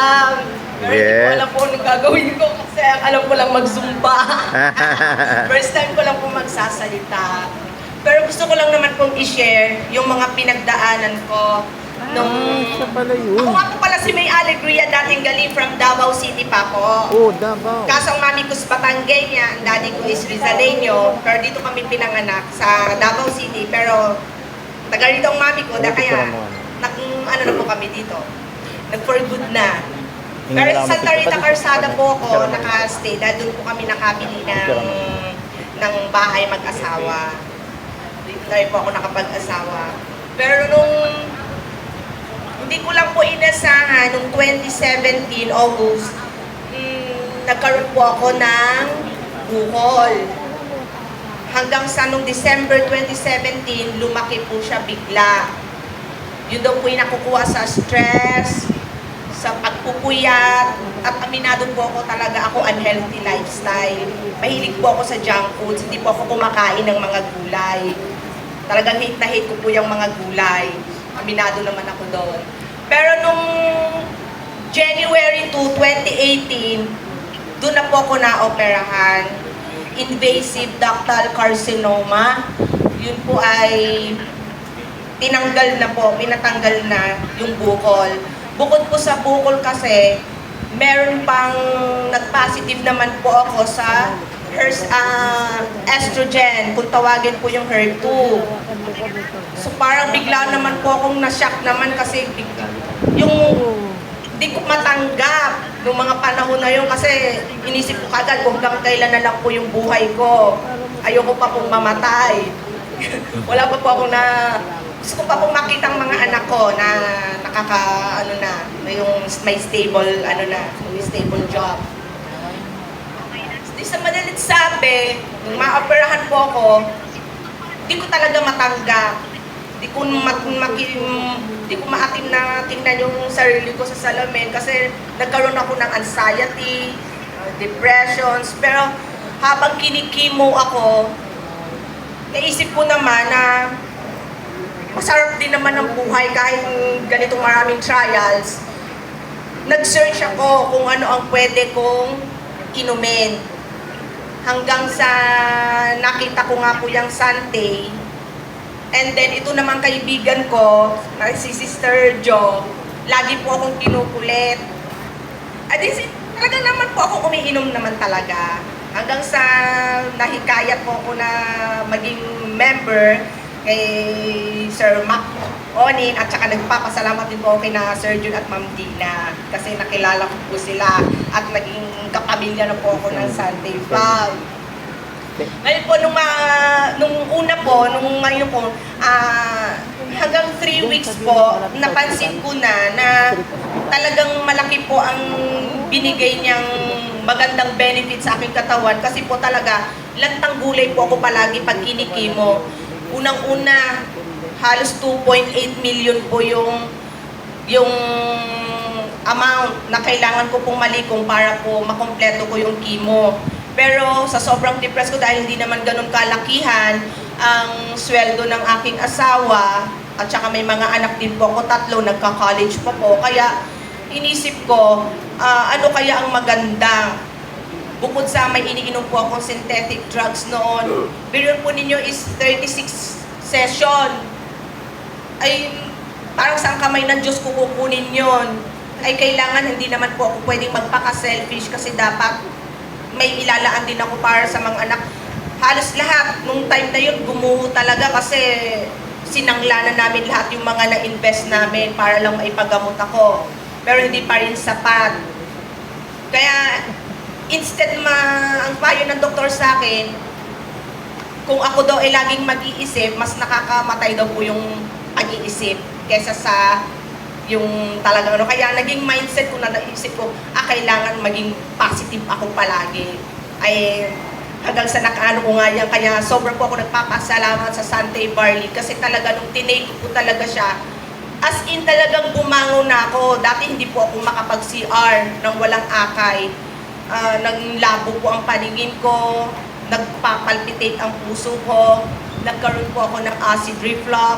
lang. Pero hindi ko alam po anong gagawin ko kasi ang alam ko lang mag-zumba. First time ko lang po magsasalita. Pero gusto ko lang naman pong i-share yung mga pinagdaanan ko nung... siya pala yun. Ako nga po pala si May Alegria, dating galing from Davao City pa po. Oh, Davao. Kaso ang mami ko is Batanggenya, ang daddy ko is Rizaleño. Pero dito kami pinanganak sa Davao City. Pero taga rito ang mami ko, kaya ano na po kami dito. Nag-for good na. Pero sa Santa Rita Calzada po ako naka-stay. Dahil doon po kami nakabili ng bahay mag-asawa. Dito na rin po ako nakapag-asawa. Pero nung hindi ko lang po inasahan, nung 2017, August, nagkaroon po ako ng bukol. Hanggang sa nung December 2017, lumaki po siya bigla. Yun daw po yung nakukuha sa stress, sa pagpupuyat, at aminado po ako talaga ako unhealthy lifestyle. Mahilig po ako sa junk foods, hindi po ako kumakain ng mga gulay. Talagang hate na hate ko po yung mga gulay. Aminado naman ako doon. Pero nung January 2, 2018, doon na po ako na-operahan. Invasive ductal carcinoma. Yun po ay tinanggal na po, pinatanggal na yung bukol. Bukod po sa bukol kasi, meron pang nag-positive naman po ako sa estrogen, kung tawagin po yung HER2. So parang bigla naman po akong na-shock naman kasi yung di ko matanggap noong mga panahon na yun kasi inisip ko kagad kung hanggang kailan na lang po yung buhay ko. Ayoko pa pong mamatay. Wala pa po ako na... Gusto ko pa pong makita ang mga anak ko na yung may stable, may stable job. Sa madalit sabi, nung ma-operahan po ako, di ko talaga matanggap. Di ko maatim na tingnan yung sarili ko sa salamin kasi nagkaroon ako ng anxiety, depressions. Pero habang kinikimo ako, naisip ko naman na masarap din naman ang buhay kahit ganitong maraming trials. Nag-search ako kung ano ang pwede kong inumin. Hanggang sa nakita ko nga po yung Sante. And then ito naman kaibigan ko, si Sister Jo, lagi po akong kinukulit. Talaga naman po ako umiinom naman talaga. Hanggang sa nahikayat po ako na maging member kay Sir Mac Onin at saka nagpapasalamat din po ako kay na Sir Jun at Ma'am Dina kasi nakilala ko po sila at naging kapamilya na po ako ng Sunday Vlog. Ngayon po, nung una po, ngayon po, hanggang 3 weeks po, napansin ko na talagang malaki po ang binigay niyang magandang benefit sa aking katawan kasi po talaga, lantang gulay po ako palagi pag kinikimo. Unang-una, halos 2.8 million po yung amount na kailangan ko pong malikong para po makompleto ko yung chemo. Pero sa sobrang depressed ko dahil hindi naman ganun kalakihan ang sweldo ng aking asawa at saka may mga anak din po ako, 3, nagka-college pa po. Kaya inisip ko, ano kaya ang maganda? Bukod sa may iniinom po akong synthetic drugs noon, bilyon po ninyo is 36 session. Ay, parang saan kamay ng Diyos ko kukunin yon. Ay, kailangan hindi naman po ako pwedeng magpaka-selfish kasi dapat may ilalaan din ako para sa mga anak. Halos lahat, nung time na yun, gumuho talaga kasi sinangla na namin lahat yung mga na-invest namin para lang maipagamot ako. Pero hindi pa rin sapat. Kaya, instead ang payo ng doktor sa akin, kung ako daw ay laging mag-iisip, mas nakakamatay daw po yung pag-iisip kesa sa yung talagang ano. Kaya naging mindset ko na naisip ko, kailangan maging positive ako palagi. Ay, hanggang sa nakaano ko nga yan, kaya sobrang po ako nagpapasalamat sa Sante Barley kasi talaga nung tinake ko talaga siya, as in talagang bumangon na ako. Dati hindi po ako makapag-CR nang walang akay. Naglabo po ang paningin ko, nagpapalpitate ang puso ko, nagkaroon po ako ng acid reflux,